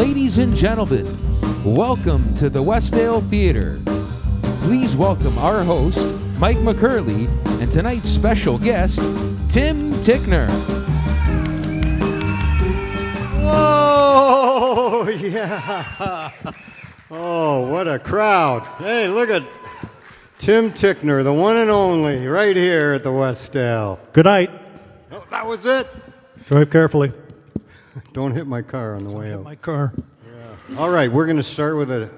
Ladies and gentlemen, welcome to the Westdale Theater. Please welcome our host, Mike McCurley, and tonight's special guest, Tim Tickner. Whoa, yeah. Oh, what a crowd. Hey, look at Tim Tickner, the one and only, right here at the Westdale. Good night. Oh, that was it. Drive carefully. Don't hit my car on the way out. My car. Yeah. All right, we're going to start with a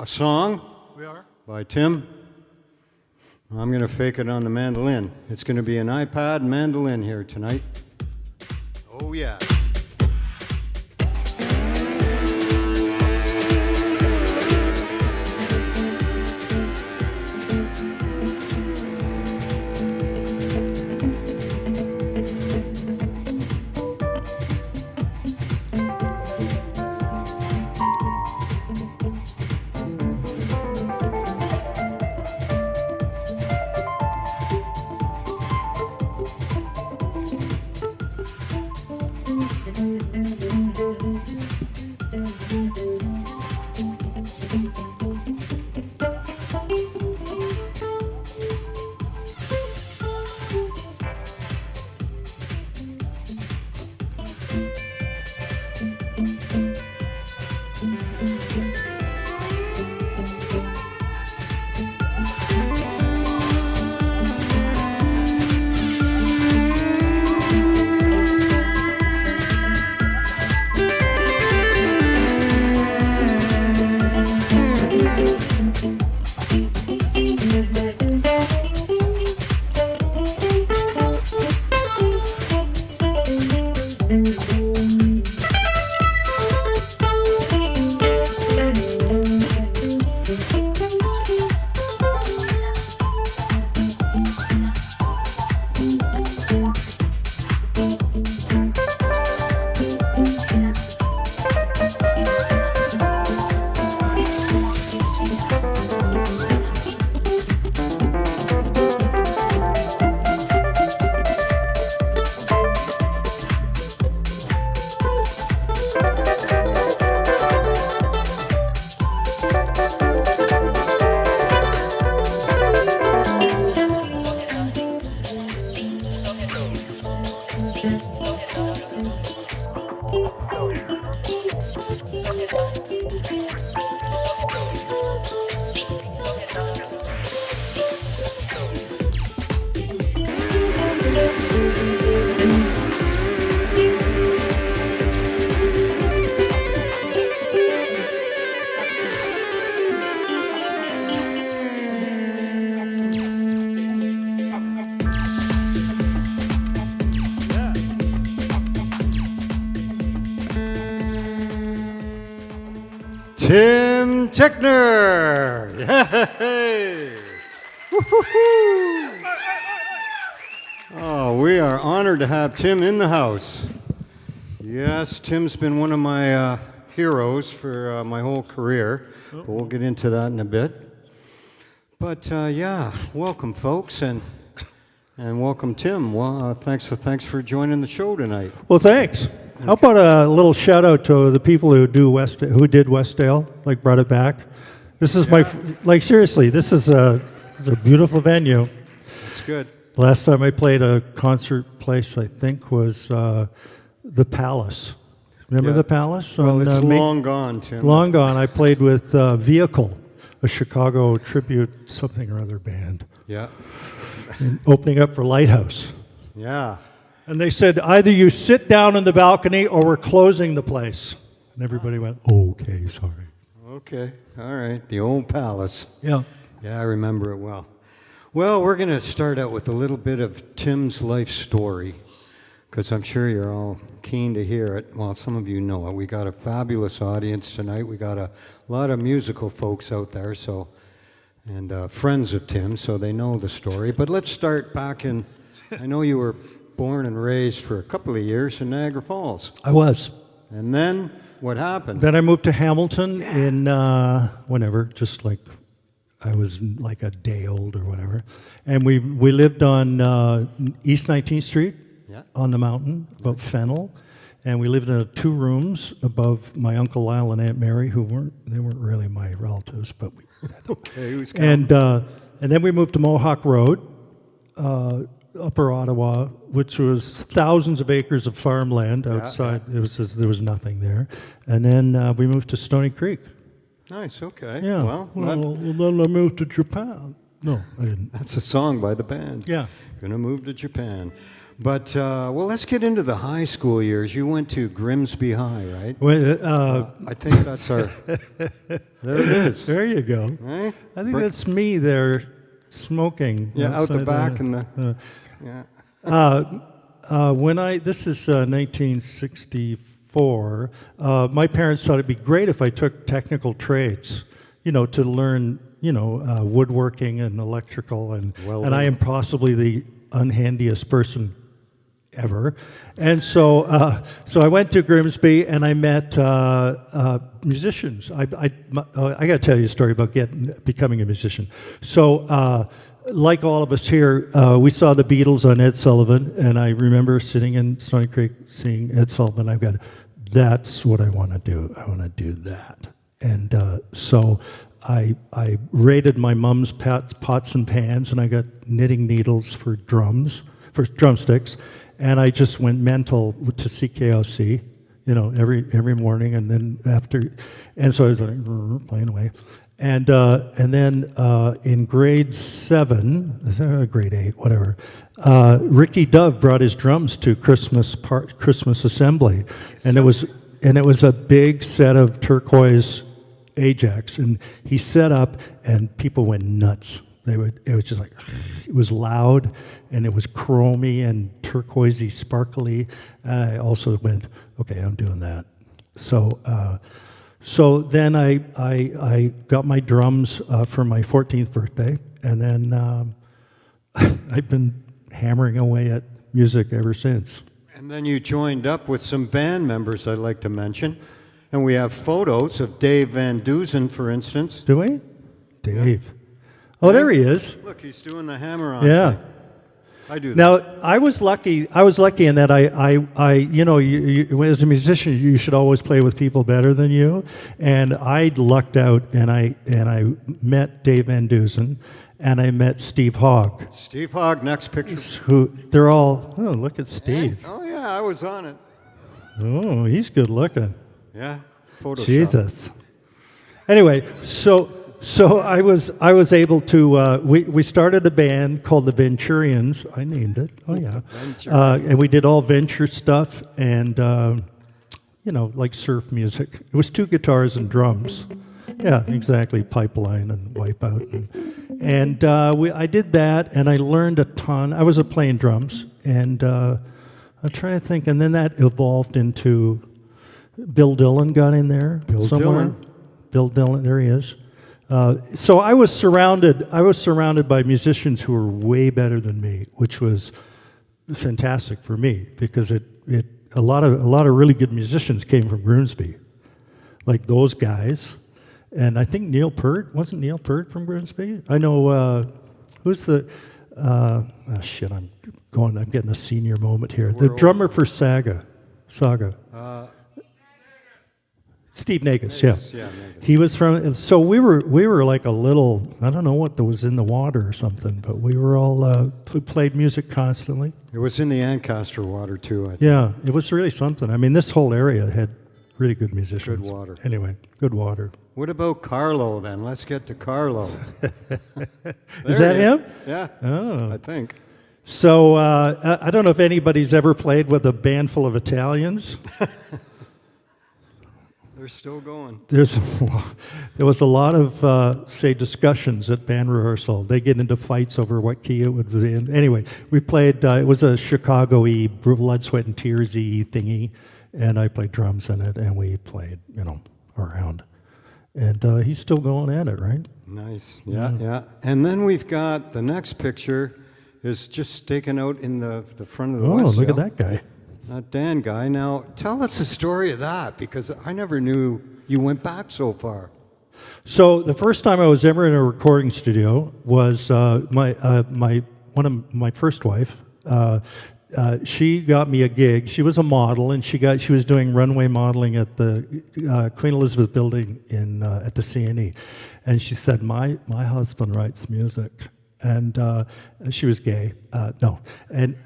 song. We are? By Tim. I'm going to fake it on the mandolin. It's going to be an iPod mandolin here tonight. Oh, yeah. Tim Tickner! Yay! Woo-hoo-hoo! Oh, we are honored to have Tim in the house. Yes, Tim's been one of my heroes for my whole career, but we'll get into that in a bit. But yeah, welcome, folks, and welcome, Tim. Well, thanks for joining the show tonight. Well, thanks. How about a little shout out to the people who did Westdale, like brought it back. This is seriously, this is a beautiful venue. It's good. Last time I played a concert place, I think, was the Palace. Remember the Palace? Well, it's long gone, Tim. Long gone. I played with Vehicle, a Chicago tribute something or other band. Yeah. Opening up for Lighthouse. Yeah. And they said, either you sit down in the balcony or we're closing the place. And everybody went, okay, sorry. Okay, all right, the old Palace. Yeah. Yeah, I remember it well. Well, we're going to start out with a little bit of Tim's life story, because I'm sure you're all keen to hear it. Well, some of you know it. We got a fabulous audience tonight. We got a lot of musical folks out there, and friends of Tim, so they know the story. But let's start back in, I know you were born and raised for a couple of years in Niagara Falls. I was. And then what happened? Then I moved to Hamilton in whenever, just like I was like a day old or whatever. And we lived on East 19th Street on the mountain, about Fennel. And we lived in 2 rooms above my Uncle Lyle and Aunt Mary, who weren't really my relatives, but we. Okay, who's counting? And then we moved to Mohawk Road, Upper Ottawa, which was thousands of acres of farmland outside. Yeah. There was nothing there. And then we moved to Stony Creek. Nice, okay. Yeah. Well, Then I moved to Japan. No, I didn't. that's a song by the band. Yeah. Gonna move to Japan. But, well, let's get into the high school years. You went to Grimsby High, right? Well, I think that's our... There it is. there you go. Right? I think that's me there smoking. Yeah, out the outside back in the... Yeah. This is 1964. My parents thought it'd be great if I took technical trades, to learn, woodworking and electrical, and I am possibly the unhandiest person ever. And so I went to Grimsby and I met musicians. I got to tell you a story about becoming a musician. So like all of us here, we saw the Beatles on Ed Sullivan, and I remember sitting in Stony Creek seeing Ed Sullivan. I've got, that's what I want to do. I want to do that. And so I raided my mom's pots and pans, and I got knitting needles for drumsticks, and I just went mental to CKOC, every morning, and then after, and so I was like playing away, and then in grade 7, grade 8, whatever, Ricky Dove brought his drums to Christmas assembly, and it was a big set of turquoise Ajax, and he set up, and people went nuts. It was just like, it was loud, and it was chromy and turquoisey, sparkly. I also went, okay, I'm doing that. So then I got my drums for my 14th birthday, and then I've been hammering away at music ever since. And then you joined up with some band members I'd like to mention. And we have photos of Dave Van Dusen, for instance. Do we? Dave. Yeah. Oh, there he is. Look, he's doing the hammer-on thing. I do that. Now, I was lucky in that you, as a musician, you should always play with people better than you. And I lucked out, and I met Dave Van Dusen, and I met Steve Hogg. Steve Hogg, next picture. They're all, oh, look at Steve. Oh, yeah, I was on it. Oh, he's good looking. Yeah, Photoshop. Jesus. Anyway, so I was able to. We started a band called the Venturians. I named it. Oh yeah. And we did all venture stuff and like surf music. It was 2 guitars and drums. Yeah, exactly. Pipeline and Wipeout, and I did that, and I learned a ton. I was playing drums, and I'm trying to think, and then that evolved into. Bill Dillon got in there somewhere. Bill Dillon, there he is. So I was surrounded by musicians who were way better than me, which was fantastic for me because a lot of really good musicians came from Grimsby, like those guys, and I think wasn't Neil Peart from Grimsby? I know who's the I'm getting a senior moment here. The drummer for Saga. Steve Nagus, yeah. He was from, so we were like a little, I don't know what was in the water or something, but we were all, played music constantly. It was in the Ancaster water too, I think. Yeah, it was really something. I mean, this whole area had really good musicians. Good water. Anyway, good water. What about Carlo then? Let's get to Carlo. Is that him? Yeah, I think. So I don't know if anybody's ever played with a band full of Italians. They're still going. There was a lot of, discussions at band rehearsal. They get into fights over what key it would be in. Anyway, we played, it was a Chicago-y, blood, sweat, and tears-y thingy, and I played drums in it, and we played, around. And he's still going at it, right? Nice, yeah. And then we've got the next picture is just staken out in the front of the West. Oh, look at that guy. That Dan guy. Now, tell us the story of that, because I never knew you went back so far. So the first time I was ever in a recording studio was my first wife. she got me a gig. She was a model, and she was doing runway modeling at the Queen Elizabeth Building at the CNE. And she said, my husband writes music. And she was gay. No. And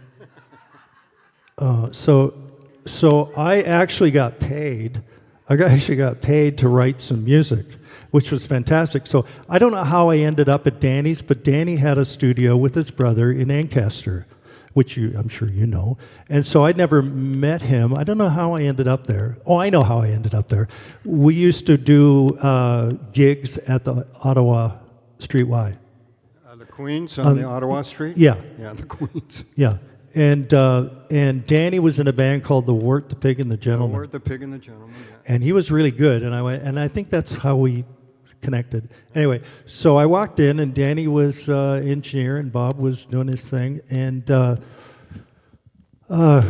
so I actually got paid. Actually got paid to write some music, which was fantastic. So I don't know how I ended up at Danny's, but Danny had a studio with his brother in Ancaster, which I'm sure you know. And so I'd never met him. I don't know how I ended up there. Oh, I know how I ended up there. We used to do gigs at the Ottawa Street Y. The Queens on the Ottawa Street? Yeah. Yeah, the Queens. Yeah. And Danny was in a band called The Wort, the Pig, and the Gentleman. The Wort, the Pig, and the Gentleman, yeah. And he was really good, and I think that's how we connected. Anyway, so I walked in, and Danny was engineer, and Bob was doing his thing, and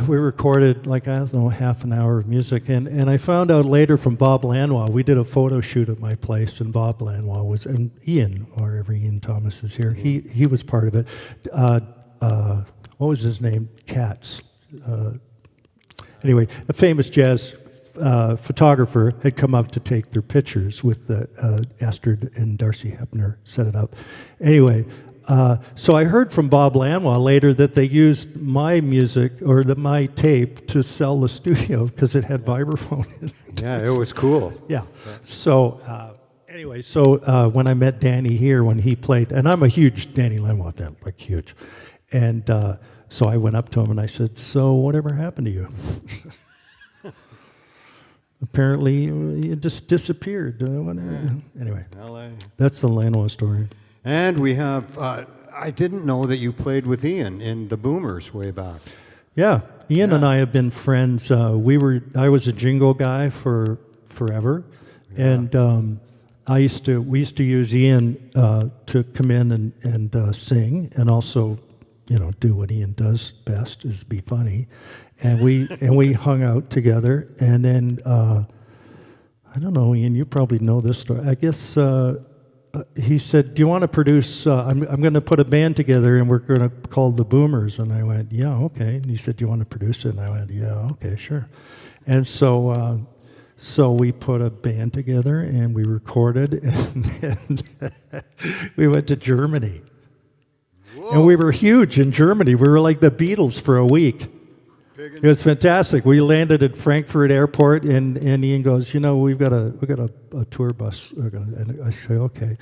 we recorded, like, I don't know, half an hour of music, and I found out later from Bob Lanois, we did a photo shoot at my place, and Bob Lanois was, and Ian, or every Ian Thomas is here, he was part of it. What was his name? Katz. Anyway, a famous jazz photographer had come up to take their pictures with Astrid and Darcy Hepner set it up. Anyway, so I heard from Bob Lanois later that they used my music or my tape to sell the studio because it had vibraphone in it. Yeah, it was cool. Yeah. So anyway, when I met Danny here when he played, and I'm a huge Danny Lanois fan, like huge. And so I went up to him and I said, "So whatever happened to you?" Apparently, it just disappeared. Anyway, LA. That's the Lanois story. And we have, I didn't know that you played with Ian in the Boomers way back. Yeah, Ian and I have been friends. I was a jingle guy for forever. Yeah. And we used to use Ian to come in and sing, and also, do what Ian does best, is be funny. And we hung out together, and then I don't know, Ian, you probably know this story. I guess he said, "Do you want to produce? I'm going to put a band together, and we're going to call the Boomers." And I went, "Yeah, okay." And he said, "Do you want to produce it?" And I went, "Yeah, okay, sure." And so we put a band together, and we recorded, and we went to Germany. Whoa. And we were huge in Germany. We were like the Beatles for a week. It was fantastic. We landed at Frankfurt Airport, and Ian goes, we've got a tour bus. And I say, okay.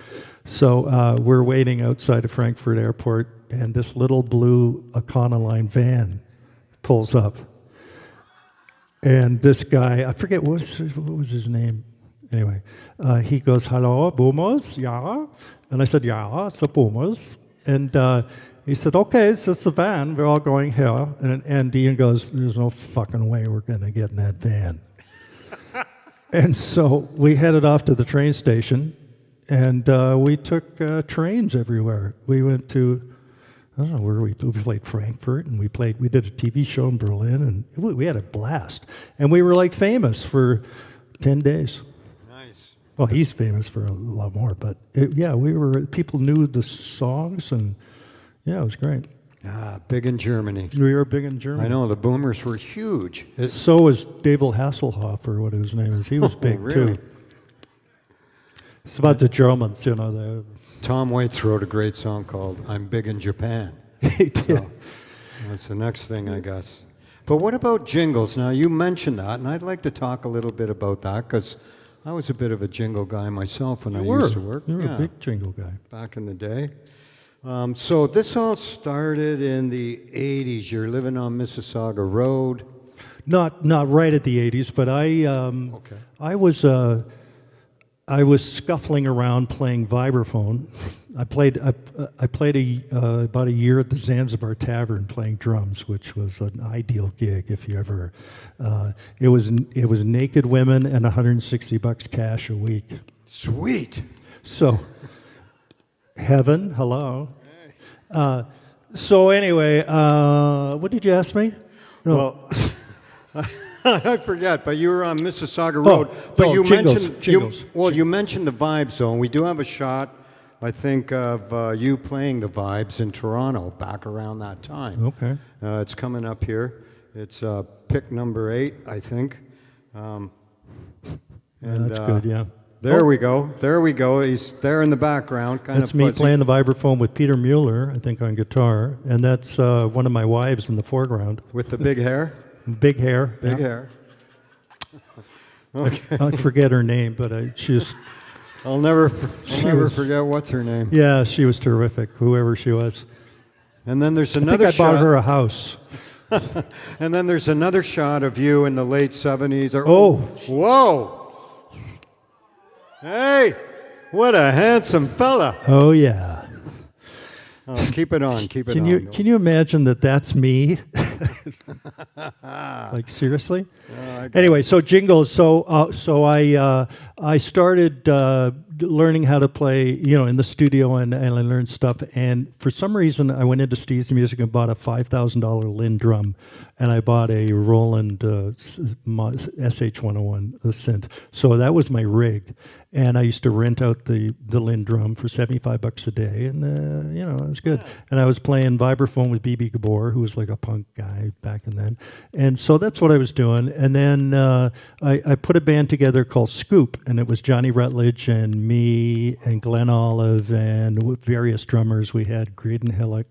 So we're waiting outside of Frankfurt Airport, and this little blue Econoline van pulls up. And this guy, I forget what was his name. Anyway, he goes, "Hello, Boomers, yeah?" And I said, "Yeah, it's the Boomers." And he said, "Okay, it's just a van. We're all going here." And Ian goes, "There's no fucking way we're going to get in that van." And so we headed off to the train station, and we took trains everywhere. We went to, I don't know where we played Frankfurt, and we did a TV show in Berlin, and we had a blast. And we were like famous for 10 days. Nice. Well, he's famous for a lot more, but people knew the songs, and yeah, it was great. Big in Germany. We were big in Germany. I know, the Boomers were huge. So was David Hasselhoff, or what his name is. He was big, really? too. It's about the Germans, Tom Waits wrote a great song called "I'm Big in Japan." He did. So that's the next thing, I guess. But what about jingles? Now, you mentioned that, and I'd like to talk a little bit about that, because I was a bit of a jingle guy myself when I used to work. You were a big jingle guy. Back in the day. So this all started in the 80s. You're living on Mississauga Road. Not right at the 80s, but I was scuffling around playing vibraphone. I played about a year at the Zanzibar Tavern playing drums, which was an ideal gig if you ever. It was naked women and $160 cash a week. Sweet. So, heaven, hello. So anyway, what did you ask me? No. Well. I forget, but you were on Mississauga Road. You jingles. mentioned you mentioned the Vibe Zone. We do have a shot I think of you playing the Vibes in Toronto back around that time. Okay. It's coming up here. It's pick number 8, I think. And, that's good, yeah. There we go. There we go. He's there in the background. That's me playing the vibraphone with Peter Mueller, I think, on guitar. And that's one of my wives in the foreground. With the big hair? Big hair. Big hair. Okay. I forget her name, but I'll never forget what's her name. Yeah, she was terrific, whoever she was. And then there's another I think I bought her a house. And then there's another shot of you in the late 70s. Whoa! Hey, what a handsome fella. Oh, yeah. Oh, keep it on, keep it on. Can you imagine that that's me? Like, seriously? Anyway, so jingles. So I started learning how to play, in the studio, and I learned stuff. And for some reason, I went into Steve's Music and bought a $5,000 Lynn drum, and I bought a Roland SH-101 synth. So that was my rig, and I used to rent out the Lynn drum for $75 a day, and it was good. And I was playing vibraphone with B.B. Gabor, who was like a punk guy back then, and so that's what I was doing. And then I put a band together called Scoop, and it was Johnny Rutledge and me and Glenn Olive and various drummers. We had Graydon Hillock,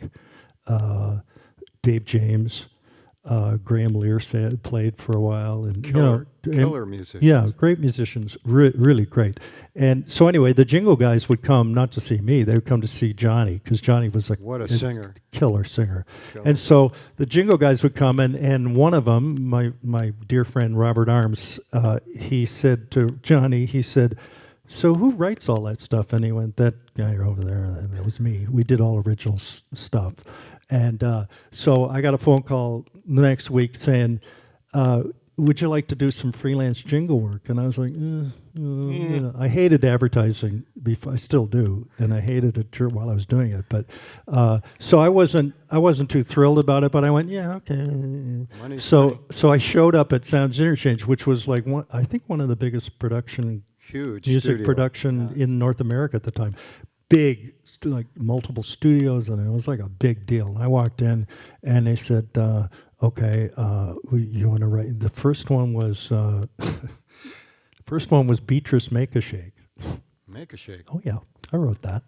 Dave James, Graham Lear played for a while, and killer musicians. Yeah, great musicians, really great. And so anyway, the Jingle guys would come not to see me; they would come to see Johnny, because Johnny was a singer, killer singer. And so the Jingle guys would come, and one of them, my dear friend Robert Arms, he said to Johnny, he said, "So who writes all that stuff?" And he went, "That guy over there," and that was me. We did all original stuff. And so I got a phone call the next week saying, would you like to do some freelance jingle work? And I was like, I hated advertising. I still do, and I hated it while I was doing it. But so I wasn't too thrilled about it. But I went, yeah, okay. So I showed up at Sounds Interchange, which was like one of the biggest huge music studio. production in North America at the time. Big, like multiple studios, and it was like a big deal. And I walked in, and they said, "Okay, you want to write?" The first one was Beatrice Make a Shake. Make a Shake. Oh yeah, I wrote that.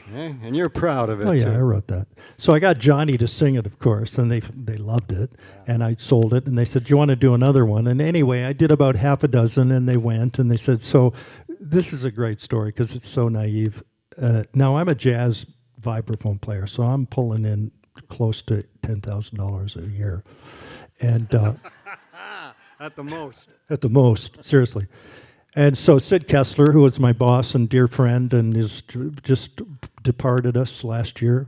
Okay. And you're proud of it. Oh yeah, too. I wrote that. So I got Johnny to sing it, of course, and they loved it. Yeah. And I sold it, and they said, "Do you want to do another one?" And anyway, I did about half a dozen, and they went, and they said, "So this is a great story because it's so naive." Now I'm a jazz vibraphone player, so I'm pulling in close to $10,000 a year, and at the most. At the most, seriously. And so Sid Kessler, who was my boss and dear friend and is just departed us last year,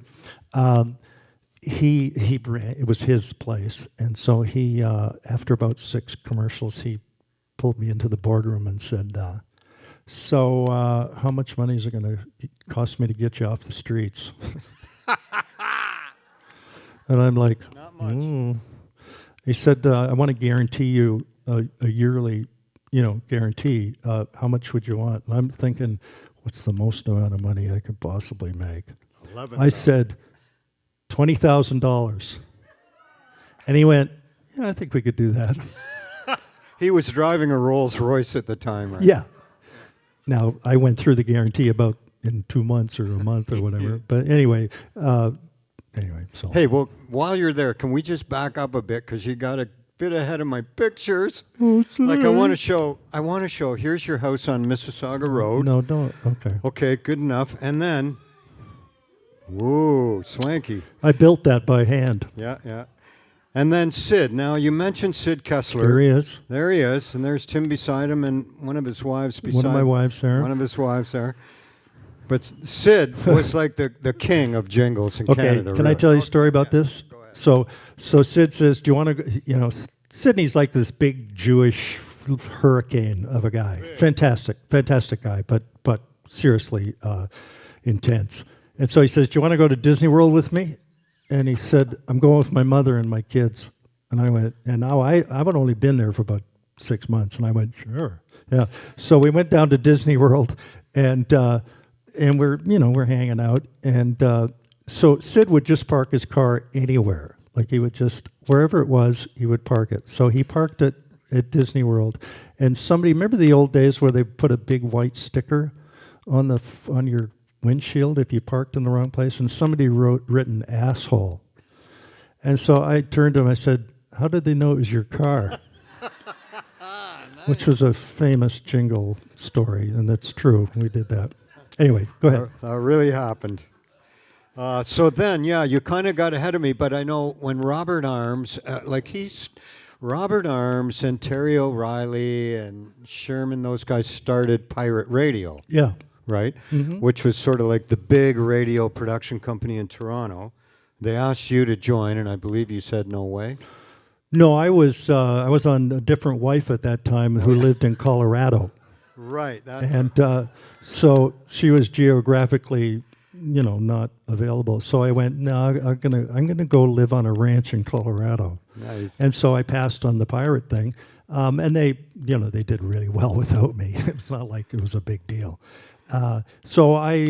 it was his place. And so he, after about 6 commercials, he pulled me into the boardroom and said, so how much money is it going to cost me to get you off the streets? And I'm like, not much. He said, I want to guarantee you a yearly guarantee. How much would you want? And I'm thinking, what's the most amount of money I could possibly make? I said, $20,000. And he went, yeah, I think we could do that. He was driving a Rolls Royce at the time, right? Yeah. Now, I went through the guarantee about in 2 months or a month or whatever. But anyway, so. Hey, well, while you're there, can we just back up a bit? Because you got a bit ahead of my pictures. Oh, like I want to show, here's your house on Mississauga Road. No, don't. Okay. Okay, good enough. And then, whoa, swanky. I built that by hand. Yeah. And then Sid. Now, you mentioned Sid Kessler. There he is. There he is. And there's Tim beside him and one of his wives beside him. One of my wives there. One of his wives there. But Sid was like the king of jingles in Canada. Can I tell you a story about this? Go ahead. So Sid says, do you want to, Sydney's like this big Jewish hurricane of a guy. Big. Fantastic guy, but seriously intense. And so he says, do you want to go to Disney World with me? And he said, I'm going with my mother and my kids. And I went, and now I've only been there for about 6 months. And I went, sure. Yeah. So we went down to Disney World, and and we're hanging out, and so Sid would just park his car anywhere. Like he would just, wherever it was, he would park it. So he parked it at Disney World, and somebody, remember the old days where they put a big white sticker on your windshield if you parked in the wrong place, and somebody written asshole. And so I turned to him, I said, how did they know it was your car? Nice. Which was a famous jingle story, and that's true. We did that. Anyway, go ahead. That really happened. So then, yeah, you kind of got ahead of me, but I know when Robert Arms, Robert Arms and Terry O'Reilly and Sherman, those guys started Pirate Radio. Yeah. Right? Mm-hmm. Which was sort of like the big radio production company in Toronto. They asked you to join, and I believe you said no way. No, I was on a different wife at that time who lived in Colorado. Right. So she was geographically, not available. So I went, no, I'm gonna go live on a ranch in Colorado. Nice. And so I passed on the pirate thing, and they did really well without me. It's not like it was a big deal. So I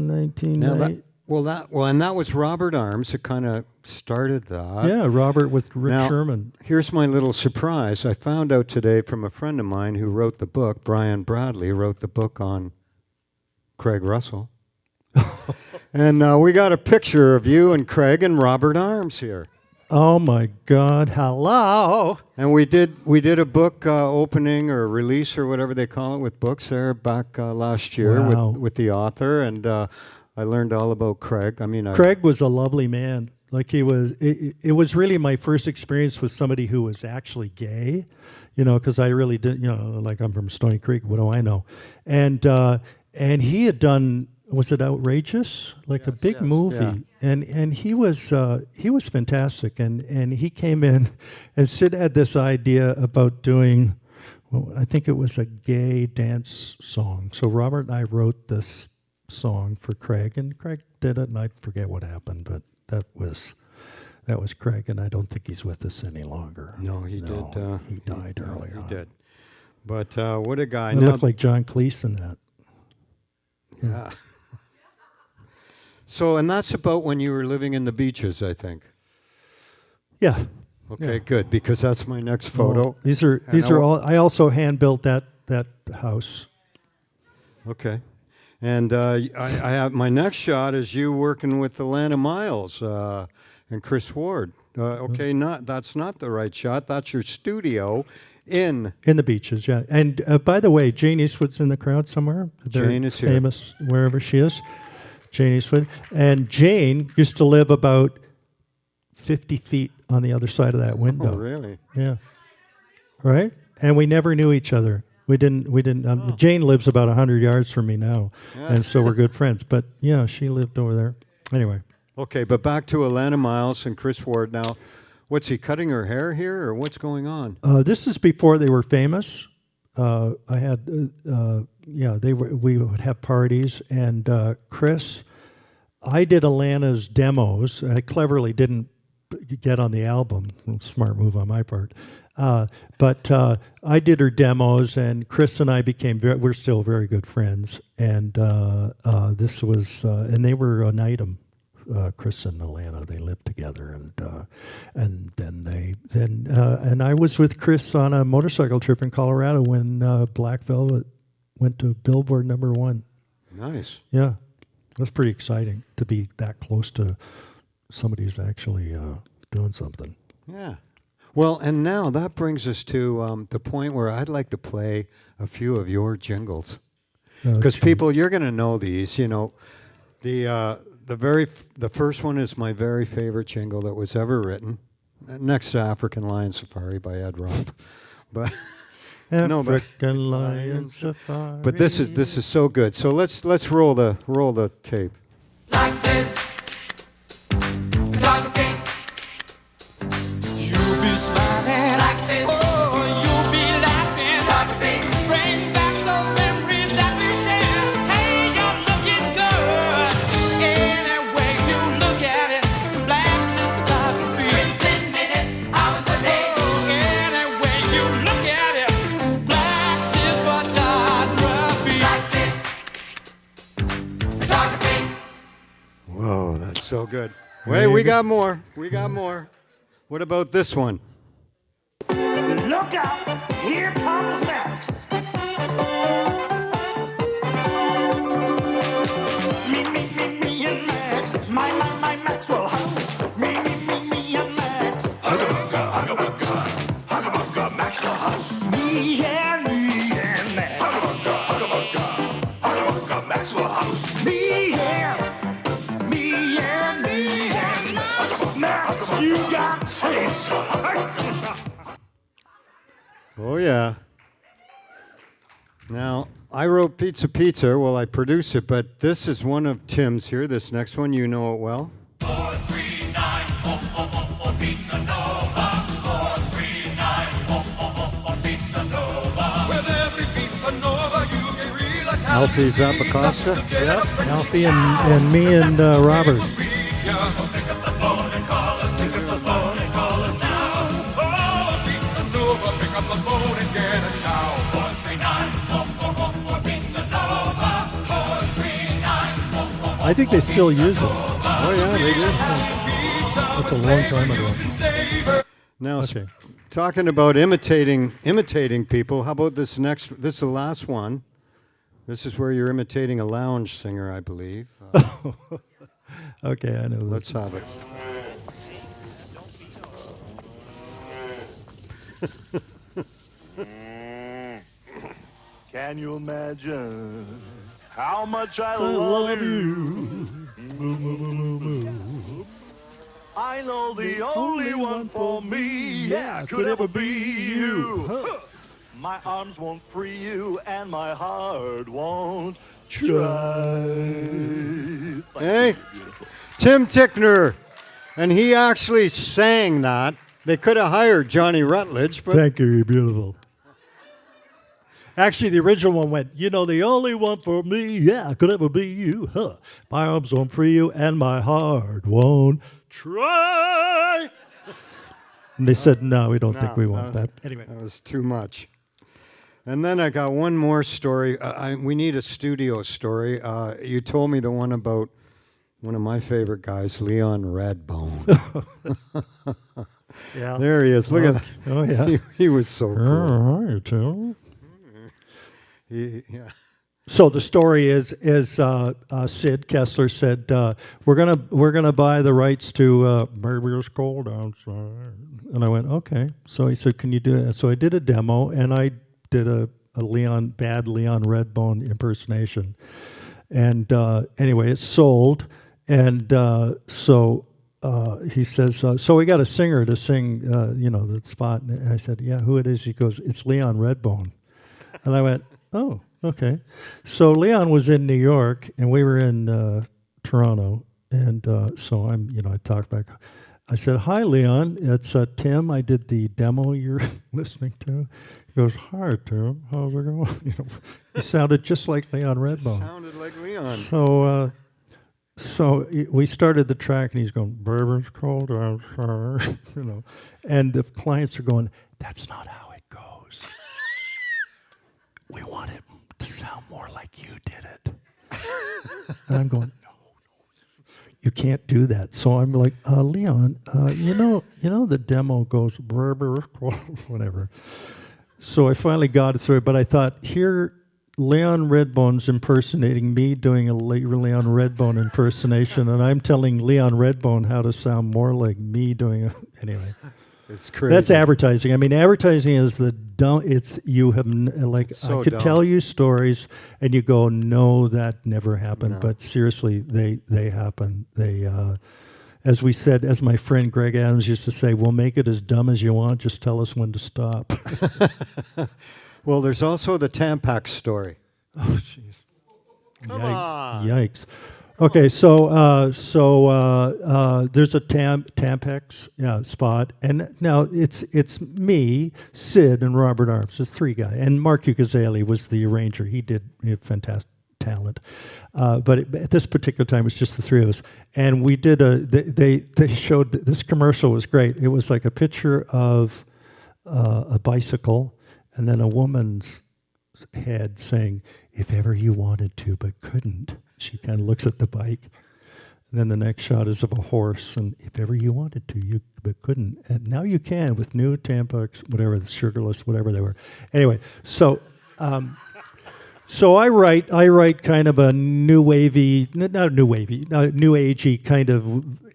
1990. And that was Robert Arms that kind of started that. Yeah, Robert with Rick Sherman. Here's my little surprise. I found out today from a friend of mine who wrote the book, Brian Bradley, wrote the book on Craig Russell. And we got a picture of you and Craig and Robert Arms here. Oh my God! Hello. And we did a book opening or release or whatever they call it with books there back last year. Wow. with the author, and I learned all about Craig. Craig was a lovely man. Like he was. It was really my first experience with somebody who was actually gay. Because I really did. Like I'm from Stony Creek. What do I know? And he had done. Was it Outrageous? Like a big movie. Yeah. And he was fantastic. And he came in, and Sid had this idea about doing, I think it was a gay dance song. So Robert and I wrote this song for Craig, and Craig did it, and I forget what happened, but that was Craig, and I don't think he's with us any longer. No, he did. He died earlier. He did. But what a guy. He looked like John Cleese in that. Yeah. So, and that's about when you were living in the beaches, I think. Yeah. Okay, yeah. Good, because that's my next photo. These are all. I also hand built that house. Okay, and I have my next shot is you working with Atlanta Miles and Chris Ward. That's not the right shot. That's your studio in the beaches. Yeah, and by the way, Jane Eastwood's in the crowd somewhere. Jane is here. Famous wherever she is. Jane Eastwood. And Jane used to live about 50 feet on the other side of that window. Oh, really? Yeah. Right? And we never knew each other. We didn't. Jane lives about 100 yards from me now, and so we're good friends. But, yeah, she lived over there. Anyway. Okay, but back to Atlanta Miles and Chris Ward now. What's he, cutting her hair here, or what's going on? This is before they were famous. I had, we would have parties, and Chris, I did Alana's demos. I cleverly didn't get on the album. Smart move on my part. But I did her demos, and Chris and I we're still very good friends. And this was, and they were an item. Chris and Alana, they lived together, and then I was with Chris on a motorcycle trip in Colorado when Black Velvet went to Billboard #1. Nice. Yeah, it was pretty exciting to be that close to somebody who's actually doing something. Yeah. Well, and now that brings us to the point where I'd like to play a few of your jingles, because people, you're going to know these. The first one is my very favorite jingle that was ever written, next to African Lion Safari by Ed Roth. But African Lion Safari. But this is so good. So let's roll the tape. Taxes, photography. You'll be smiling. Taxes, you'll be laughing. Photography, bring back those memories that we share. Hey, you're looking good. Any way you look at it, black says photography. Prints in minutes, hours a day. Any way you look at it, black says photography. Taxes, so good. Wait, we got more. We got more. What about this one? Look out, here comes Max. Me and Max. My Maxwell house. Me and Max. Hugga bugga, Maxwell house. Me and Max. Hugga bugga, Maxwell house. Me and Max. You got taste. Oh, yeah. Now, I wrote Pizza Pizza. Well, I produced it, but this is one of Tim's here. This next one, you know it well. 439 Pizza Nova. 439 Pizza Nova. With every Pizza Nova, you get real Alfie Zappacosta. Yep, Alfie and me and Robert. So pick up the phone and call us. Pick up the phone and call us now. Oh, Pizza Nova, pick up the phone and get us now. 439 Pizza Nova. 439 I think they still use it. Oh, yeah, they did. That's a long time ago. Now, Okay. talking about imitating people, how about this next? This is the last one. This is where you're imitating a lounge singer, I believe. Okay, I know. Let's have it. Can you imagine how much I love you? I know the only one for me, yeah, could ever be you. My arms won't free you, and my heart won't try. Hey, Tim Tickner, and he actually sang that. They could have hired Johnny Rutledge, but Thank you, you're beautiful. Actually, the original one went, you know, the only one for me, yeah, could ever be you. Huh. My arms won't free you, and my heart won't try. And they said, no, we don't think we want that. Anyway. that was too much. And then I got one more story. We need a studio story. You told me the one about one of my favorite guys, Leon Redbone. Yeah. There he is. Look at that. Oh, yeah. He was so cool. Hi, Tim. Yeah. So the story is Sid Kessler said we're gonna buy the rights to Baby It's Cold Outside, and I went okay. So he said, can you do it? So I did a demo, and I did a bad Leon Redbone impersonation, and anyway, it sold, and so he says, so we got a singer to sing the spot, and I said, yeah, who it is? He goes, it's Leon Redbone, and I went, oh. Okay, so Leon was in New York, and we were in Toronto, and so I talked back. I said, "Hi, Leon. It's Tim. I did the demo you're listening to." He goes, "Hi, Tim. How's it going?" He sounded just like Leon Redbone. Sounded like Leon. So we started the track, and he's going, "Baby's cold outside," and the clients are going, "That's not how it goes. We want it to sound more like you did it." And I'm going, no, you can't do that. So I'm like, Leon, you know the demo goes whatever. So I finally got it through it, but I thought, here Leon Redbone's impersonating me doing a Leon Redbone impersonation, and I'm telling Leon Redbone how to sound more like me doing anyway. It's crazy. That's advertising. I mean, advertising is the dumb. It's you have so I could dumb. tell you stories, and you go, no, that never happened. No. But seriously, they happen. They, as we said, as my friend Greg Adams used to say, we'll make it as dumb as you want. Just tell us when to stop. Well, there's also the Tampax story. Oh, jeez. Come on. Yikes. Okay, so there's a Tampax spot, and now it's me, Sid, and Robert Arps. It's three guys, and Mark Ucazeli was the arranger. He had fantastic talent, but at this particular time, it was just the three of us. And we did they showed this commercial was great. It was like a picture of a bicycle, and then a woman's head saying, "If ever you wanted to but couldn't." She kind of looks at the bike. And And then the next shot is of a horse, and if ever you wanted to, you but couldn't. And now you can with new Tampax, whatever, the sugarless, whatever they were. Anyway, so I write kind of a new wavy, not new wavy, new agey kind of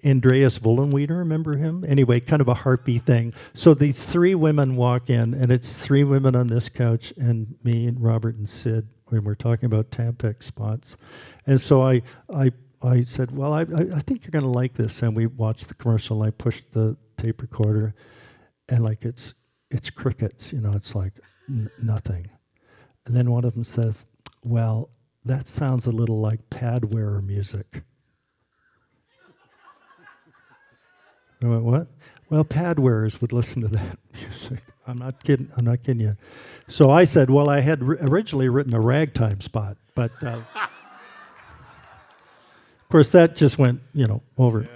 Andreas Vollenweider, remember him? Anyway, kind of a harpy thing. So these three women walk in, and it's three women on this couch, and me and Robert and Sid, when we're talking about Tampax spots. And so I said, well, I think you're going to like this. And we watched the commercial, and I pushed the tape recorder, and like it's crickets, it's like nothing. And then one of them says, well, that sounds a little like pad wearer music. I went, what? Well, pad wearers would listen to that music. I'm not kidding you. So I said, well, I had originally written a ragtime spot, but of course that just went, over. Yeah.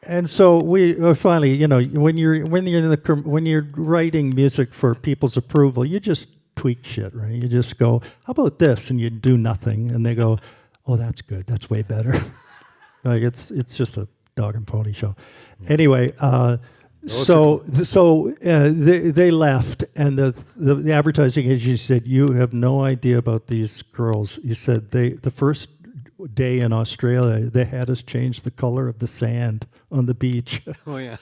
And so we finally, when you're writing music for people's approval, you just tweak shit, right? You just go, how about this? And you do nothing, and they go, oh, that's good. That's way better. Like it's just a dog and pony show. Anyway, they left, and the advertising agency said, you have no idea about these girls. He said the first day in Australia, they had us change the color of the sand on the beach. Oh, yeah.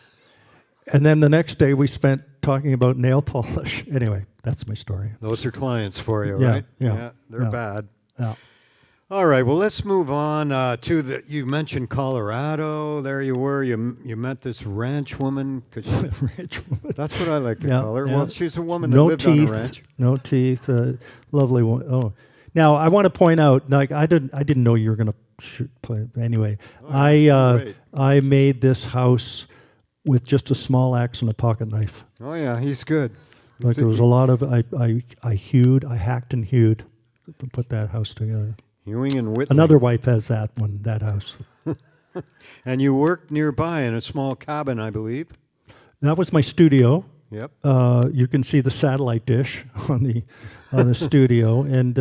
And then the next day we spent talking about nail polish. Anyway, that's my story. Those are clients for you, Yeah, right? yeah, They're yeah. bad. Yeah. All right, well, let's move on to the. You mentioned Colorado. There you were. You met this ranch woman. Ranch woman. That's what I like to Yeah, call her. yeah. Well, she's a woman that No lived teeth. on a ranch. No teeth. Lovely one. Oh, now I want to point out. Like I didn't know you were going to play. Anyway, Great. I made this house with just a small axe and a pocket knife. Oh yeah, he's good. Like there was a lot of I hacked and hewed to put that house together. Ewing and Whitley. Another wife has that house. And you worked nearby in a small cabin, I believe. That was my studio. Yep. You can see the satellite dish on the studio, and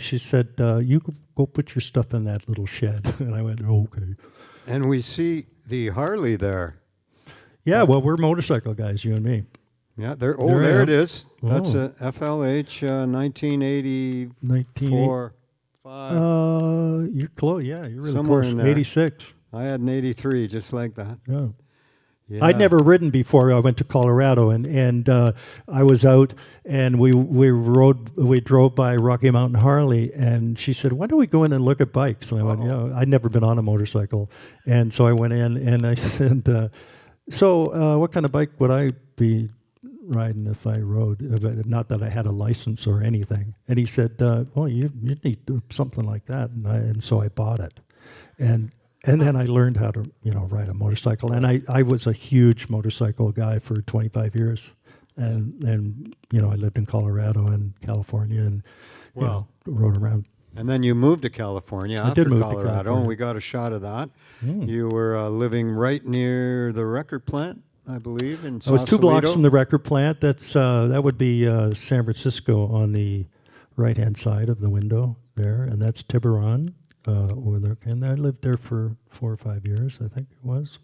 she said, "You go put your stuff in that little shed." And I went, oh, "Okay." And we see the Harley there. Yeah, well, we're motorcycle guys, you and me. Yeah, there. Oh, There I there am. it is. That's Oh. a FLH 1984. 5. You're close. Yeah, you're really Somewhere close. in there. 86. I had an 83, just like that. Yeah. Yeah. I'd never ridden before I went to Colorado, and I was out, and we drove by Rocky Mountain Harley, and she said, "Why don't we go in and look at bikes?" And I went, "Yeah, I'd never been on a motorcycle," and so I went in, and I said, "So, what kind of bike would I be riding if I rode? Not that I had a license or anything." And he said, "Well, you need something like that," and so I bought it, and then I learned how to, ride a motorcycle. And I was a huge motorcycle guy for 25 years. And I lived in Colorado and California and rode around. And then you moved to California I after did move to Colorado, California. and we got a shot of that. Mm. You were living right near the record plant, I believe, in I was 2 blocks Sausalito. from the record plant. That would be San Francisco on the right-hand side of the window there. And that's Tiburon. Over there, and I lived there for 4 or 5 years, I think it was.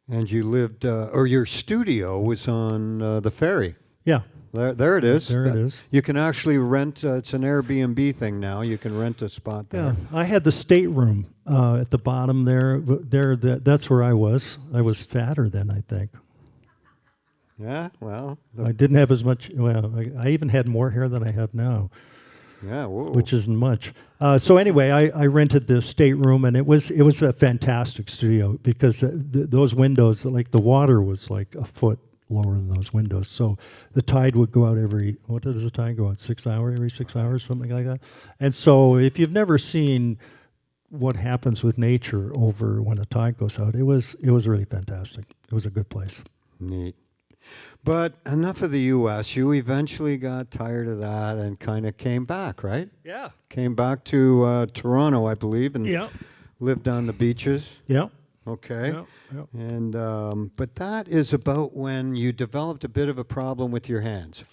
And you lived, or your studio was on the ferry. Yeah. There it is. There it is. You can actually rent, it's an Airbnb thing now. You can rent a spot there. Yeah, I had the stateroom at the bottom there. That's where I was. I was fatter then, I think. Yeah, well. I didn't have as much. Well, I even had more hair than I have now. Yeah, whoa. Which isn't much. So anyway, I rented the stateroom, and it was a fantastic studio because those windows, like the water was like a foot lower than those windows. So the tide would go out what does the tide go out? 6 hours, every 6 hours, something like that. And so if you've never seen what happens with nature over when the tide goes out, it was really fantastic. It was a good place. Neat. But enough of the U.S. You eventually got tired of that and kind of came back, right? Yeah. Came back to Toronto, I believe, and Yeah. lived on the beaches. Yeah. Okay. Yeah. And but that is about when you developed a bit of a problem with your hands.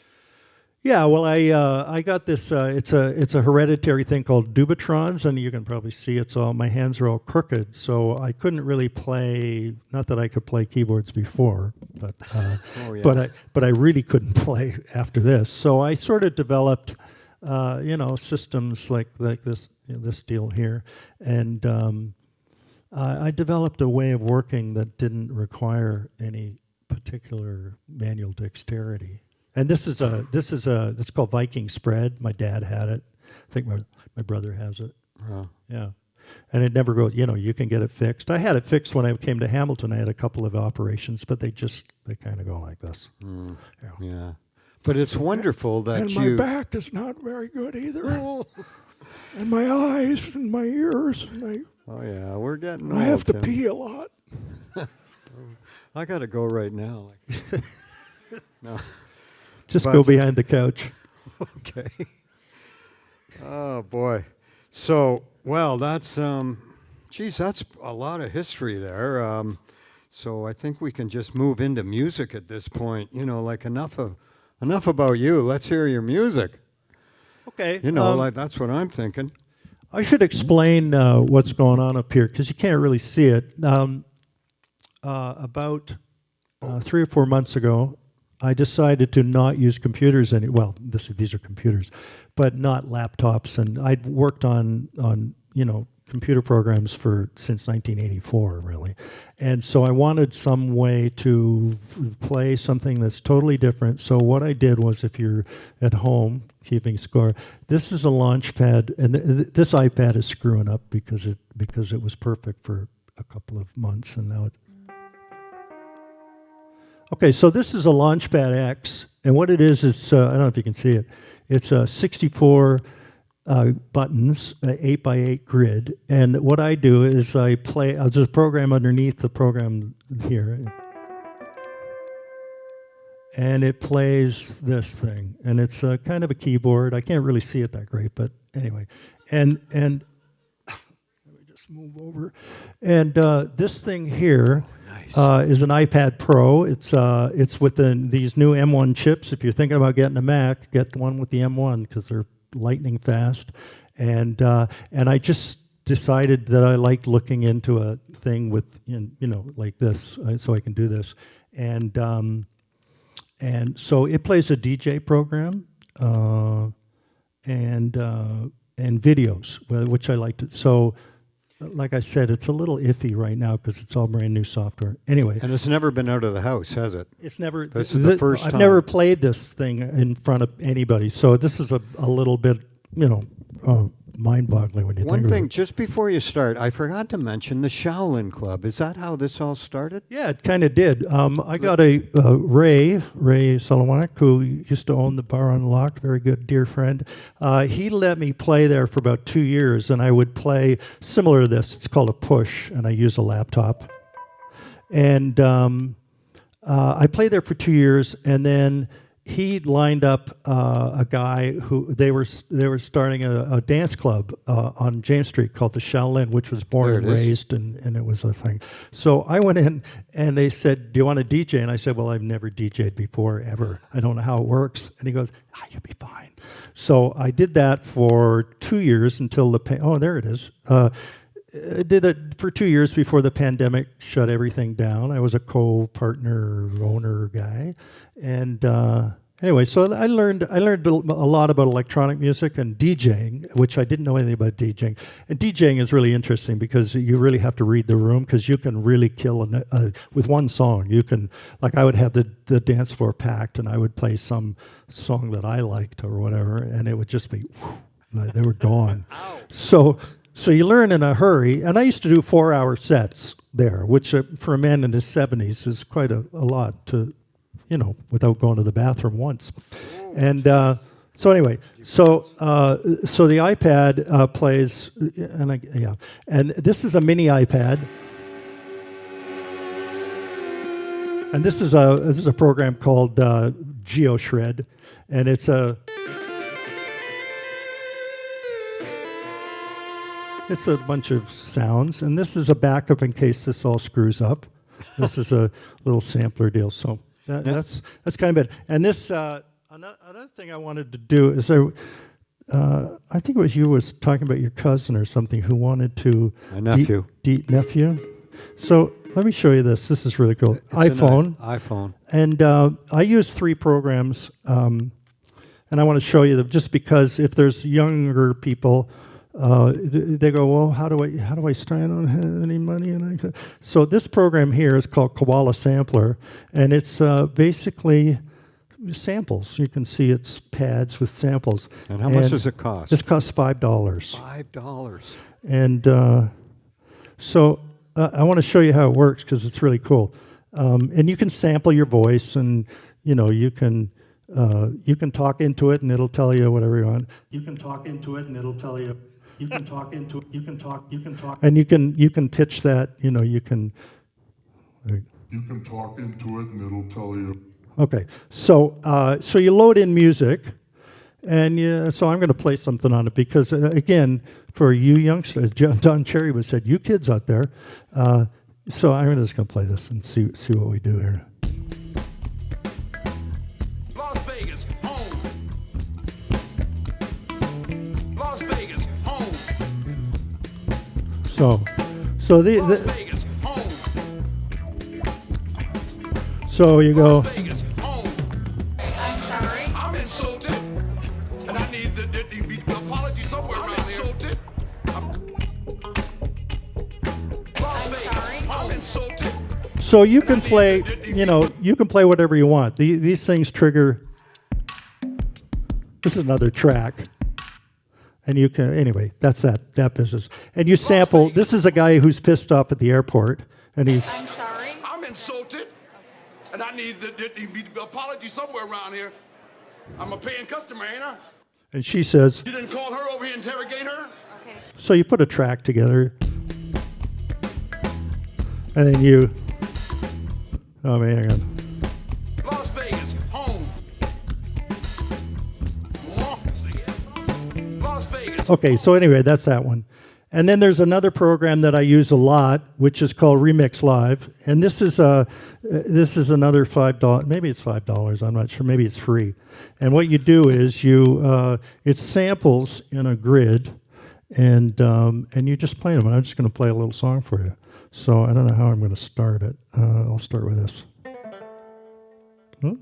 Yeah, well, I got this. It's a hereditary thing called Dubitrons, and you can probably see it's all my hands are all crooked, so I couldn't really play. Not that I could play keyboards before, but Oh, yeah. but I really couldn't play after this. So I sort of developed, systems like this this deal here, and I developed a way of working that didn't require any particular manual dexterity. And it's called Viking Spread. My dad had it. I think my brother has it. Oh. Yeah. And it never goes, you can get it fixed. I had it fixed when I came to Hamilton. I had a couple of operations, but they kind of go like this. Mm. Yeah. Yeah. But it's wonderful that And you... my back is not very good either. And my eyes and my ears. And Oh, yeah, we're getting old, I have to Tim. pee a lot. I got to go right now. No. Just But- go behind the couch. Okay. Oh, boy. So, well, that's, that's a lot of history there. So I think we can just move into music at this point. Enough about you. Let's hear your music. Okay. That's what I'm thinking. I should explain what's going on up here because you can't really see it. About 3 or 4 months ago, I decided to not use computers these are computers, but not laptops. And I'd worked on computer programs since 1984, really. And so I wanted some way to play something that's totally different. So what I did was, if you're at home keeping score, this is a launch pad, and this iPad is screwing up because it was perfect for a couple of months, and now it. Okay, so this is a Launchpad X, and what it is, I don't know if you can see it. It's 64 buttons, 8x8 grid, and what I do is there's a program underneath the program here, and it plays this thing, and it's kind of a keyboard. I can't really see it that great, but anyway, and let me just move over, and this thing here. Is an iPad Pro. It's with these new M1 chips. If you're thinking about getting a Mac, get one with the M1 because they're lightning fast. And I just decided that I liked looking into a thing with like this, so I can do this. And so it plays a DJ program and videos, which I liked. So. Like I said, it's a little iffy right now because it's all brand new software. Anyway. And it's never been out of the house, has it? It's never. This is the first time. I've never played this thing in front of anybody, so this is a little bit, mind-boggling when you think One of thing, it. just before you start, I forgot to mention the Shaolin Club. Is that how this all started? Yeah, it kind of did. I got a Ray Solomonic, who used to own the Bar Unlocked, very good dear friend. He let me play there for about 2 years, and I would play similar to this. It's called a push, and I use a laptop. And I played there for 2 years, and then he lined up a guy who they were starting a dance club on James Street called the Shaolin, which was born and raised, and it was a thing. So I went in, and they said, "Do you want to DJ?" And I said, "Well, I've never DJed before, ever. I don't know how it works." And he goes, "You'll be fine." So I did that for 2 years until there it is. I did it for 2 years before the pandemic shut everything down. I was a co-partner owner guy, and anyway, so I learned a lot about electronic music and DJing, which I didn't know anything about DJing. And DJing is really interesting because you really have to read the room because you can really kill with one song. You can, like, I would have the dance floor packed, and I would play some song that I liked or whatever, and it would just be, they were gone. So you learn in a hurry, and I used to do 4-hour sets there, which for a man in his 70s is quite a lot to, without going to the bathroom once. And so anyway, so the iPad plays, and this is a mini iPad, and this is a program called GeoShred, and it's a bunch of sounds, and this is a backup in case this all screws up. This is a little sampler deal, so that's kind of it. And this Another thing I wanted to do is I think it was you was talking about your cousin or something who wanted to... My nephew. Nephew? So let me show you this. This is really cool. iPhone. iPhone. And I use 3 programs, and I want to show you them just because if there's younger people, they go, well, how do I start? I don't have any money. So this program here is called Koala Sampler, and it's basically samples. You can see it's pads with samples. And how much does it cost? This costs $5. $5. And so I want to show you how it works because it's really cool. And you can sample your voice, and you can talk into it, and it'll tell you whatever you want. You can talk into it, and it'll tell you. You can talk into it. You can talk, and you can pitch that. You can. You can talk into it, and it'll tell you. Okay, so you load in music, and so I'm going to play something on it because again, for you youngsters, Don Cherry was said, you kids out there. So I'm just going to play this and see what we do here. Las Vegas, home. Las Vegas, home. So Las Vegas, home. So you go. Las Vegas, home. I'm sorry. I'm insulted, and I need the apology somewhere around insulted. Las Vegas, sorry. I'm insulted. So you can play. You can play whatever you want. These things trigger. This is another track. And you can, anyway, that's that business. And you sample, this is a guy who's pissed off at the airport, and he's... I'm sorry. I'm insulted, and I need the apology somewhere around here. I'm a paying customer, ain't I? And she says... You didn't call her over here and interrogate her? Okay. So you put a track together, and then you... Oh, man, hang on. Las Vegas, home. Las Vegas. Okay, so anyway, that's that one. And then there's another program that I use a lot, which is called Remix Live, and this is another $5. Maybe it's $5. I'm not sure. Maybe it's free. And what you do is it's samples in a grid, and you just play them. And I'm just going to play a little song for you. So I don't know how I'm going to start it. I'll start with this. Oh.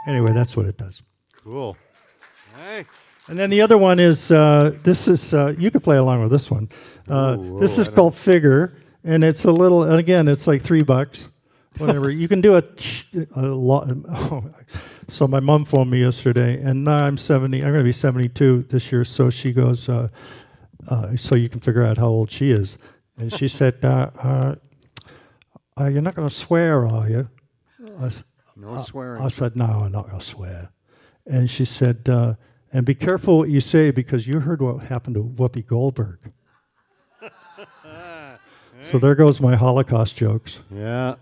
Anyway, that's what it does. Cool. Hey. And then the other one is, this is, you could play along with this one. This is called Figure, and it's a little, and again, it's like $3, whatever. You can do a lot. So my mom phoned me yesterday, and now I'm 70, I'm going to be 72 this year, so she goes, so you can figure out how old she is. And she said, you're not going to swear, are you? No swearing. I said, no, I'm not going to swear. And she said, and be careful what you say because you heard what happened to Whoopi Goldberg. So there goes my Holocaust jokes. Yeah.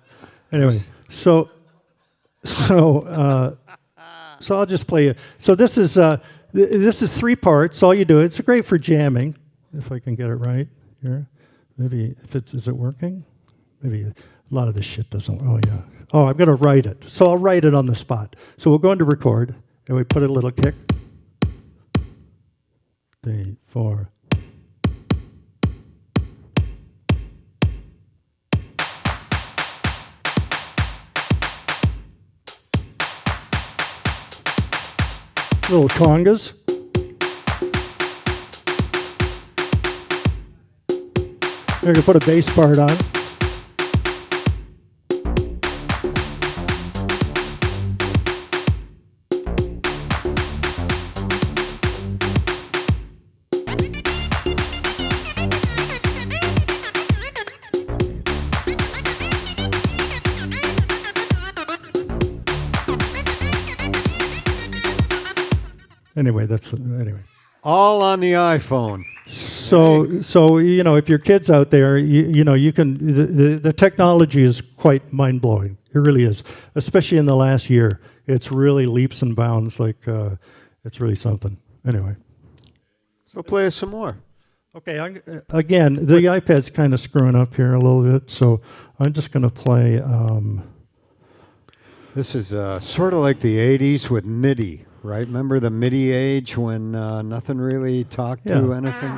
Anyway, so I'll just play it. So this is 3 parts. All you do, it's great for jamming, if I can get it right here. Maybe is it working? Maybe a lot of this shit doesn't. Oh yeah. Oh, I'm going to write it. So I'll write it on the spot. So we'll go into record, and we put a little kick. 3, 4. Little congas. I'm gonna put a bass part on. Anyway. All on the iPhone. So you know, if your kid's out there, you know, you can. The technology is quite mind blowing. It really is, especially in the last year. It's really leaps and bounds. Like it's really something. Anyway. So play us some more. Okay. Again, the iPad's kind of screwing up here a little bit, so I'm just going to play. This is sort of like the '80s with MIDI. Right? Remember the MIDI age when nothing really talked to anything?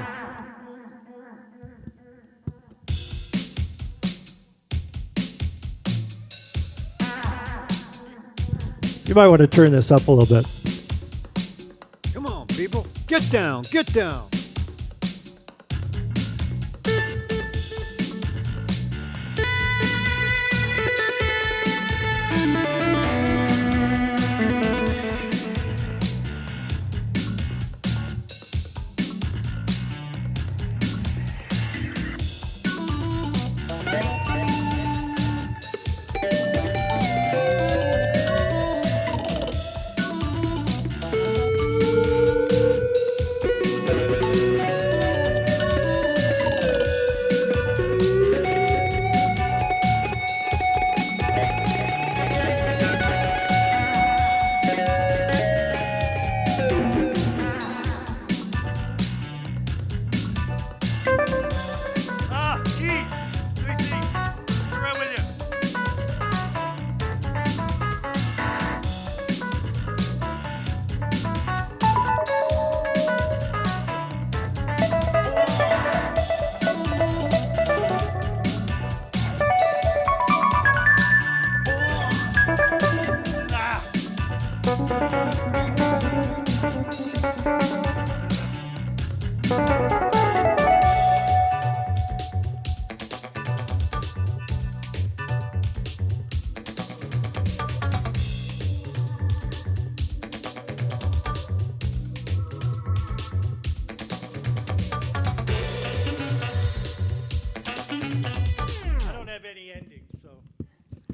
You might want to turn this up a little bit. Come on, people. Get down, get down.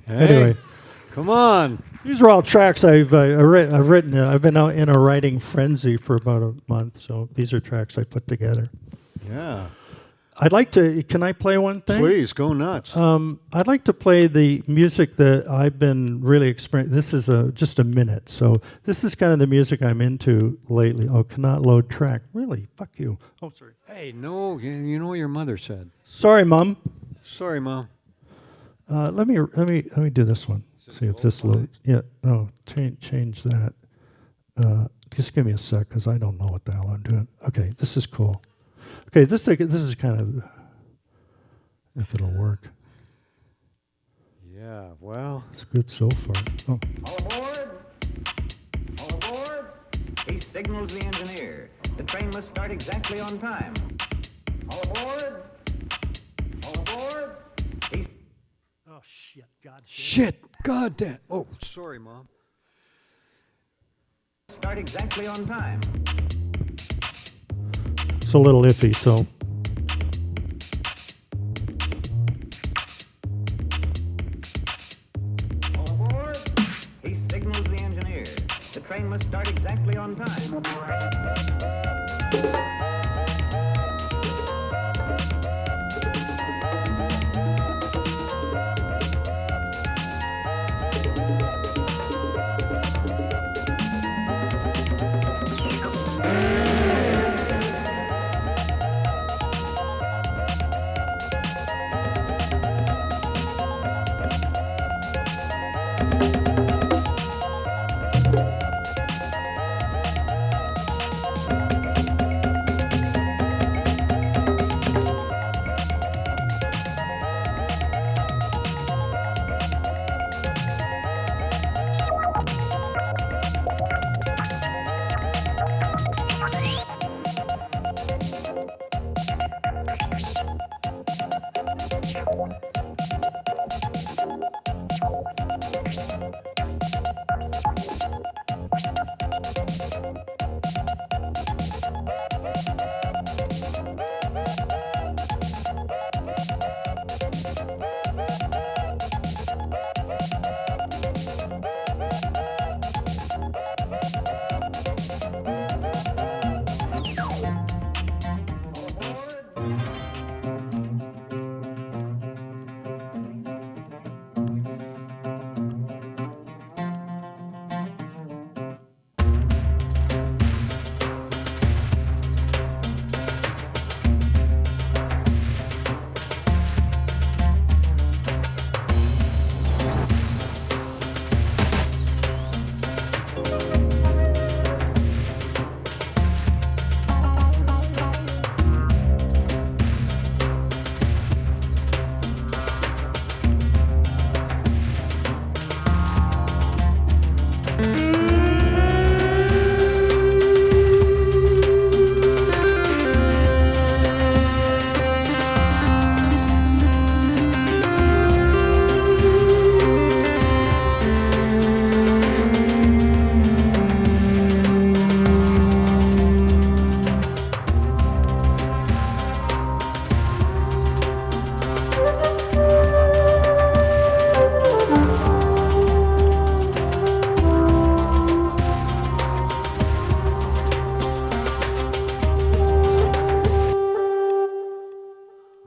Anyway, come on. These are all tracks I've written. I've been out in a writing frenzy for about a month, so these are tracks I put together. Yeah. I'd like to. Can I play one thing? Please go nuts. I'd like to play the music that I've been really experiencing. This is just a minute, so this is kind of the music I'm into lately. Oh, cannot load track. Really? Fuck you. Oh, sorry. Hey, no, you know what your mother said. Sorry, Mom. Sorry, Mom. Let me do this one. See if this loads. Yeah. No. Change that. Just give me a sec, because I don't know what the hell I'm doing. Okay. This is cool. Okay. This is kind of, if it'll work. Yeah. Well. It's good so far. Oh. All aboard! All aboard! He signals the engineer. The train must start exactly on time. All aboard! All aboard! He Oh shit! God. Shit! God damn! Oh, sorry, Mom. start exactly on time. It's a little iffy, so. All aboard! He signals the engineer. The train must start exactly on time.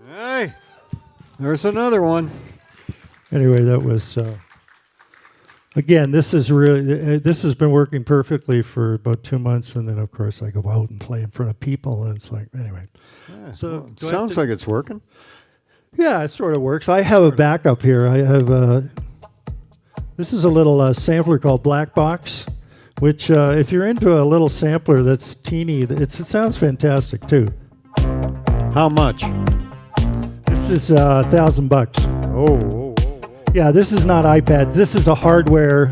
Hey, there's another one. Anyway, that was, again, this is really, this has been working perfectly for about 2 months, and then, of course, I go out and play in front of people, and it's like, anyway. Yeah, So, well, it do I have sounds to- like it's working. Yeah, it sort of works. I have a backup here. I have, this is a little sampler called Black Box, which, if you're into a little sampler that's teeny, it sounds fantastic, too. How much? This is $1,000. Oh. Yeah, this is not iPad. This is a hardware.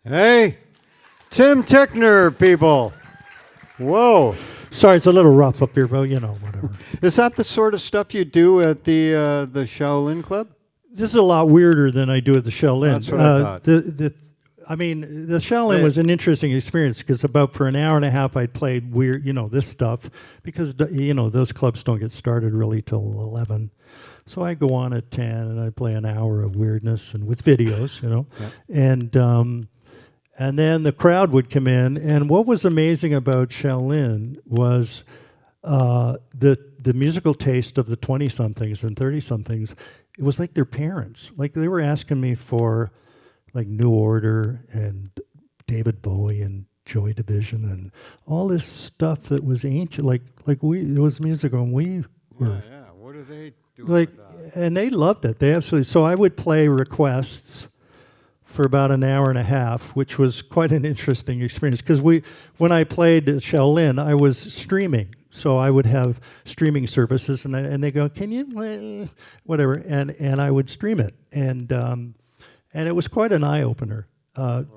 Hey, Tim Tickner, people. Whoa. Sorry, it's a little rough up here, but you know, whatever. Is that the sort of stuff you do at the Shaolin Club? This is a lot weirder than I do at the Shaolin. That's what I thought. I mean, the Shaolin was an interesting experience because about for an hour and a half I played weird, this stuff because, those clubs don't get started really till 11. So I go on at 10 and I play an hour of weirdness and with videos, Yeah. And then the crowd would come in. And what was amazing about Shaolin was the the musical taste of the 20-somethings and 30-somethings, it was like their parents. Like they were asking me for like New Order and David Bowie and Joy Division and all this stuff that was ancient. Like it was music when we were. Yeah. What do they do Like, with that? and they loved it. They absolutely. So I would play requests for about an hour and a half, which was quite an interesting experience because when I played at Shaolin, I was streaming. So I would have streaming services, and they go, "Can you play whatever?" And I would stream it, and it was quite an eye opener,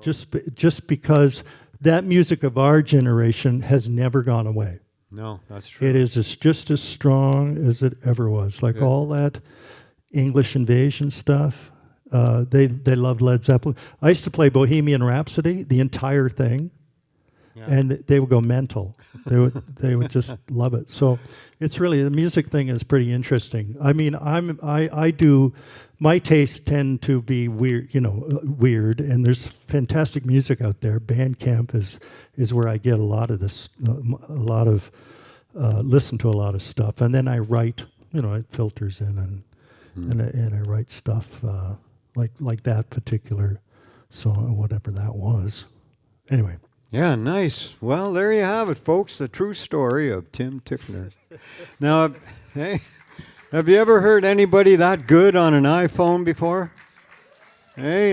just because that music of our generation has never gone away. No, that's true. It is just as strong as it ever was. Like all that English invasion stuff. They loved Led Zeppelin. I used to play Bohemian Rhapsody, the entire thing, and they would go mental. They would just love it. So it's really, the music thing is pretty interesting. I mean, I do, my tastes tend to be weird, weird, and there's fantastic music out there. Bandcamp is where I get a lot of this, listen to a lot of stuff, and then I write. It filters in and I write stuff. Like that particular song, whatever that was. Anyway. Yeah, nice. Well, there you have it, folks. The true story of Tim Tickner. Now, hey, have you ever heard anybody that good on an iPhone before? Hey,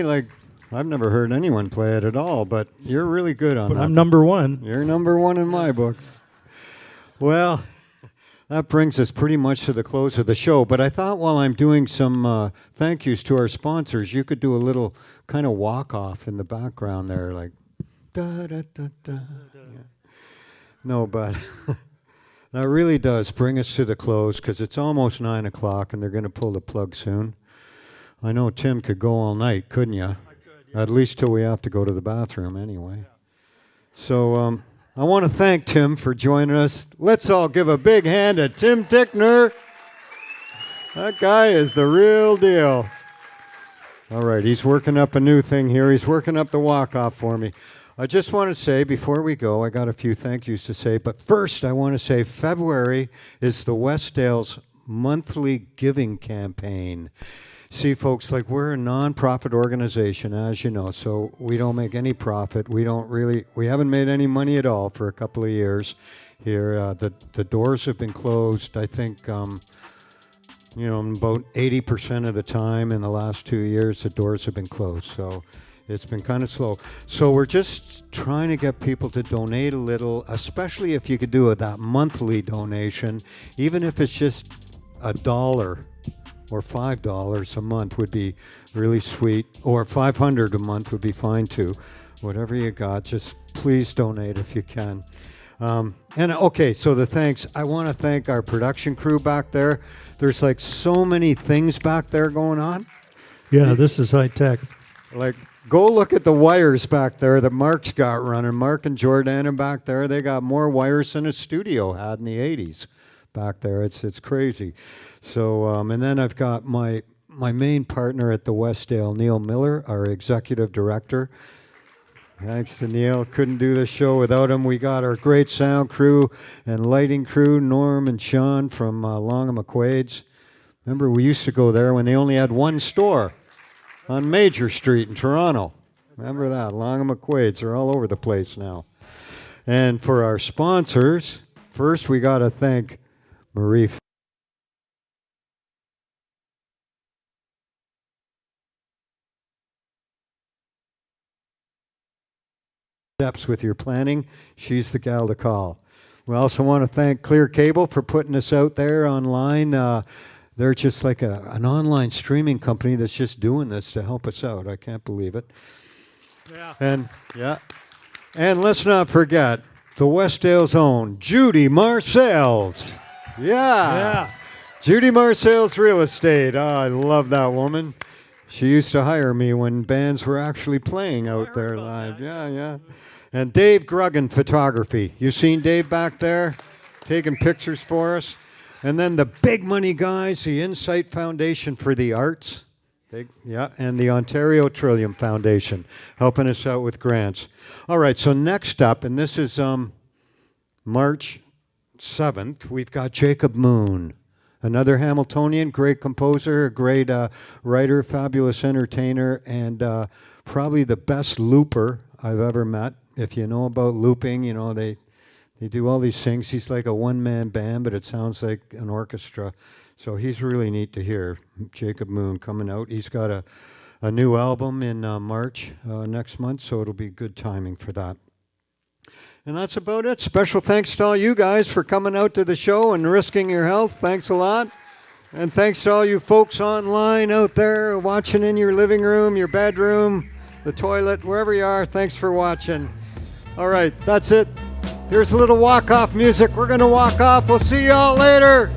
I've never heard anyone play it at all, but you're really good on that. But I'm number one. You're number one in my books. Well, that brings us pretty much to the close of the show, but I thought while I'm doing some thank yous to our sponsors, you could do a little kind of walk-off in the background there, like da-da-da-da. Yeah. No, but that really does bring us to the close because it's almost 9 o'clock and they're going to pull the plug soon. I know Tim could go all night, couldn't you? I could, yeah. At least till we have to go to the bathroom anyway. Yeah. So, I want to thank Tim for joining us. Let's all give a big hand to Tim Tickner. That guy is the real deal. All right, he's working up a new thing here. He's working up the walk-off for me. I just want to say, before we go, I got a few thank yous to say, but first I want to say February is the Westdale's monthly giving campaign. See, folks, we're a non-profit organization, as you know, so we don't make any profit. We haven't made any money at all for a couple of years here. The doors have been closed, I think, about 80% of the time in the last 2 years, the doors have been closed. So it's been kind of slow. So we're just trying to get people to donate a little, especially if you could do that monthly donation, even if it's just $1. Or $5 a month would be really sweet, or $500 a month would be fine too. Whatever you got, just please donate if you can. Okay, so the thanks. I want to thank our production crew back there. There's so many things back there going on. Yeah, this is high tech. Go look at the wires back there that Mark's got running. Mark and Jordana back there, they got more wires than a studio had in the 80s back there. It's crazy. So, and then I've got my main partner at the Westdale, Neil Miller, our executive director. Thanks to Neil. Couldn't do this show without him. We got our great sound crew and lighting crew, Norm and Sean from Long and McQuaid's. Remember, we used to go there when they only had one store on Major Street in Toronto. Remember that? Long and McQuaid's are all over the place now. And for our sponsors, first we got to thank Marie steps with your planning. She's the gal to call. We also want to thank Clear Cable for putting us out there online. They're just like an online streaming company that's just doing this to help us out. I can't believe it. Yeah. And let's not forget the Westdale's own Judy Marcells. Yeah. Judy Marcells Real Estate. Oh, I love that woman. She used to hire me when bands were actually playing out there live. Yeah. And Dave Gruggan Photography. You seen Dave back there taking pictures for us? And then the big money guys, the Incite Foundation for the Arts. And the Ontario Trillium Foundation helping us out with grants. All right, so next up, and this is March 7th, we've got Jacob Moon, another Hamiltonian, great composer, a great writer, fabulous entertainer, and probably the best looper I've ever met. If you know about looping, you know, they do all these things. He's like a one-man band, but it sounds like an orchestra. So he's really neat to hear. Jacob Moon coming out. He's got a new album in March next month, so it'll be good timing for that. And that's about it. Special thanks to all you guys for coming out to the show and risking your health. Thanks a lot. And thanks to all you folks online out there watching in your living room, your bedroom, the toilet, wherever you are. Thanks for watching. All right, that's it. Here's a little walk-off music. We're going to walk off. We'll see you all later.